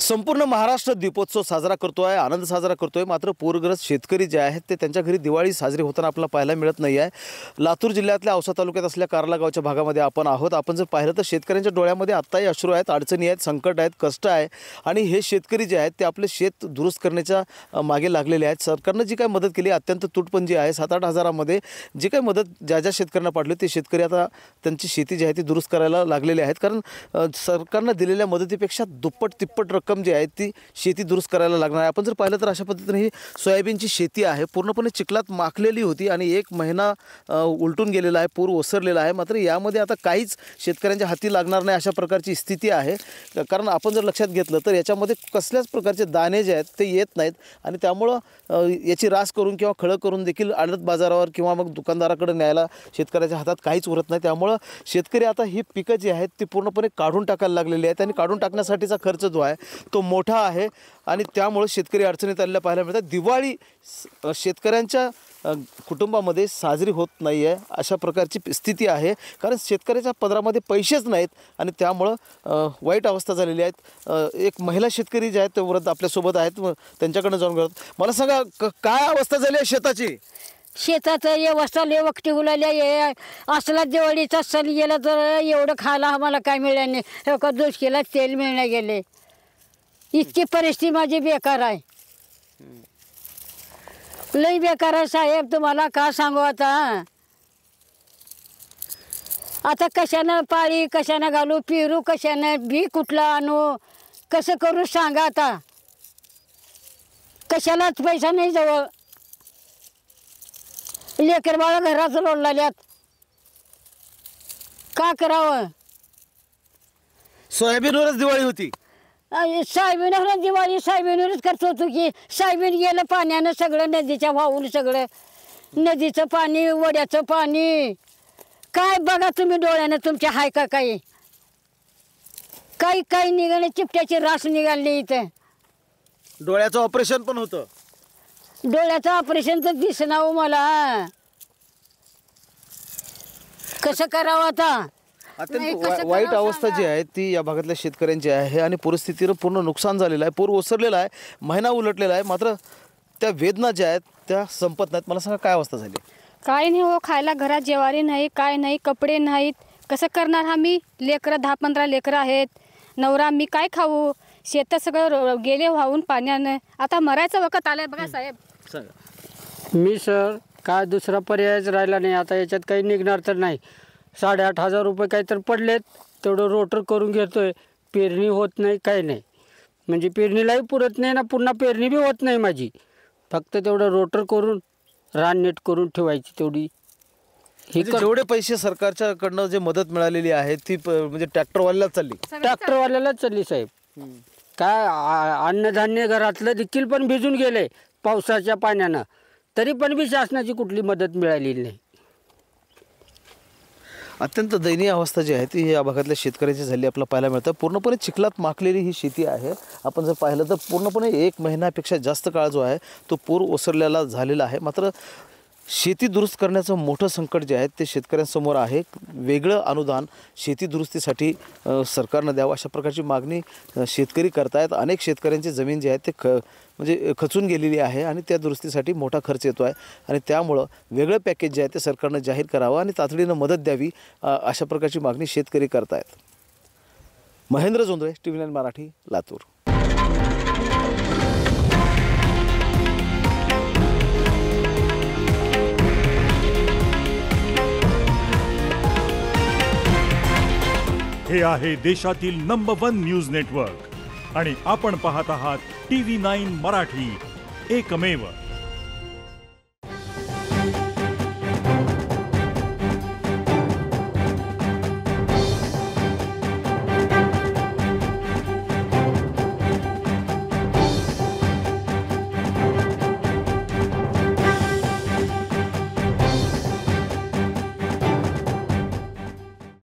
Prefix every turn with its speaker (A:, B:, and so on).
A: संपूर्ण महाराष्ट्र दीपोत्सव साजरा करतोय, आनंद साजरा करतोय। मात्र पूरग्रस्त शेतकरी जे आहेत ते त्यांच्या घरी दिवाळी साजरी होताना आपल्याला पाहायला मिळत नाही आहे। लातूर जिल्ह्यातल्या औसा तालुक्यात असलेल्या कारला गावच्या भागामध्ये आपण आहोत। आपण जर पाहिलं तर शेतकऱ्यांच्या डोळ्यामध्ये आत्ताही अश्रू आहेत, अडचणी आहेत, संकट आहेत, कष्ट आहे आणि हे शेतकरी जे आहेत ते आपले शेत दुरुस्त करण्याच्या मागे लागलेले आहेत। सरकारनं जी काही मदत केली अत्यंत तुटपुंजी आहे। 7-8 हजारामध्ये जी काही मदत ज्या शेतकऱ्यांना पाठवली ते शेतकरी आता त्यांची शेती जी आहे ती दुरुस्त करायला लागलेले आहेत। कारण सरकारनं दिलेल्या मदतीपेक्षा दुप्पट तिप्पट रक्कम जी आहे ती शेती दुरुस्त करायला लागणार आहे। आपण जर पाहिलं तर अशा पद्धतीने ही सोयाबीनची शेती आहे, पूर्णपणे चिखलात माखलेली होती आणि 1 महिना उलटून गेलेला आहे, पूर ओसरलेला आहे। मात्र यामध्ये आता काहीच शेतकऱ्यांच्या हाती लागणार नाही अशा प्रकारची स्थिती आहे। कारण आपण जर लक्षात घेतलं तर याच्यामध्ये कसल्याच प्रकारचे दाणे जे आहेत ते येत नाहीत आणि त्यामुळं याची रास करून किंवा खळं करून देखील आडत बाजारावर किंवा मग दुकानदाराकडे न्यायला शेतकऱ्याच्या हातात काहीच उरत नाही। त्यामुळं शेतकरी आता ही पिकं जी आहेत ती पूर्णपणे काढून टाकायला लागलेली आहेत आणि काढून टाकण्यासाठीचा खर्च जो आहे तो मोठा आहे आणि त्यामुळे शेतकरी अडचणीत आलेल्या पाहायला मिळतात। दिवाळी शेतकऱ्यांच्या कुटुंबामध्ये साजरी होत नाही आहे अशा प्रकारची स्थिती आहे। कारण शेतकऱ्याच्या पदरामध्ये पैसेच नाहीत आणि त्यामुळं वाईट अवस्था झालेली आहेत। एक महिला शेतकरी जे आहेत ते वृद्ध आपल्यासोबत आहेत, त्यांच्याकडनं जाऊन घेतात। मला सांगा काय अवस्था झाली आहे शेताची?
B: शेताचं व्यवस्था लय वक्ती उलाल्या असला दिवाळीचा सण गेला तर एवढं खायला आम्हाला काय मिळालं नाही। एका 2 किलो तेल मिळण्या गेले, इतकी परिस्थिती माझी बेकार आहे, लई बेकार आहे साहेब। तुम्हाला का सांगू आता कशानं पाळी कशानं घालू, पेरू कशानं, बी कुठला आणू, कसं करू सांगा आता। कशालाच पैसा नाही जवळ, लेकर बाळा घरात लोळल्यात, का करावं?
A: सोयाबीनवरच दिवाळी होती,
B: सायबीनवर दिवाळी सायबीनवरच करत होतो की सायबीन गेलं पाण्यानं सगळं, नदीच्या वाहून सगळं, नदीचं पाणी, वड्याचं पाणी, काय बघा तुम्ही डोळ्यानं तुमच्या हाय का काही काही काही निघाले, चिपट्याची रास निघाली इथं।
A: डोळ्याचं ऑपरेशन पण होतं,
B: डोळ्याचं ऑपरेशन तर दिसणार मला, कसं करावं आता?
A: अत्यंत वाईट अवस्था जी आहे ती या भागातल्या शेतकऱ्यांची आहे आणि परिस्थितीचं पूर्ण नुकसान झालेलं आहे, पूर ओसरलेला आहे, महिना उलटलेला आहे। मात्र त्या वेदना ज्या आहेत त्या संपत नाहीत। मला सांगा काय अवस्था झाली?
C: काय नाही हो, खायला घरात जेवारी नाही, काय नाही, कपडे नाहीत, कसं करणार आम्ही? लेकरं 10-15 लेकरं आहेत, नवरा, मी काय खाऊ? शेतात सगळं गेले वाहून पाण्यानं, आता मरायचं वखत आलंय बघा साहेब।
D: मी सर काय दुसरा पर्यायच राहिला नाही आता, याच्यात काही निघणार तर नाही। 8,500 रुपये काही तर पडलेत, तेवढं रोटर करून घेतोय, पेरणी होत नाही, काही नाही, म्हणजे पेरणीलाही पुरत नाही ना, पुन्हा पेरणी बी होत नाही माझी, फक्त तेवढं रोटर करून रान नीट करून ठेवायची तेवढी।
A: जेवढे पैसे सरकारच्याकडनं जे मदत मिळालेली आहे ती म्हणजे ट्रॅक्टरवाल्याला चालली,
D: ट्रॅक्टरवाल्यालाच चालली साहेब। काय अन्नधान्य घरातलं देखील पण भिजून गेले पावसाच्या पाण्यानं, तरी पण बी शासनाची कुठली मदत मिळालेली नाही।
A: अत्यंत दयनीय अवस्था जी आहे ती या भागातल्या शेतकऱ्याची झाली आपल्याला पाहायला मिळतं। पूर्णपणे चिखलात माखलेली ही शेती आहे। आपण जर पाहिलं तर पूर्णपणे 1 महिन्यापेक्षा जास्त काळ जो आहे तो पूर ओसरलेला झालेला आहे। मात्र शेती दुरुस्त करण्याचं मोठं संकट जे आहे ते शेतकऱ्यांसमोर आहे। वेगळं अनुदान शेती दुरुस्तीसाठी सरकारनं द्यावं अशा प्रकारची मागणी शेतकरी करतायत। अनेक शेतकऱ्यांची जमीन जी आहे ते म्हणजे खचून गेलेली आहे आणि त्या दुरुस्तीसाठी मोठा खर्च येतो आहे आणि त्यामुळं वेगळं पॅकेज जे आहे ते सरकारनं जाहीर करावं आणि तातडीनं मदत द्यावी अशा प्रकारची मागणी शेतकरी करतायत। महेंद्र जोंधळे, TV9 मराठी, लातूर।
E: हे आहे देशातील नंबर 1 न्यूज नेटवर्क आणि आपण पाहत आहात TV9 मराठी, एकमेव।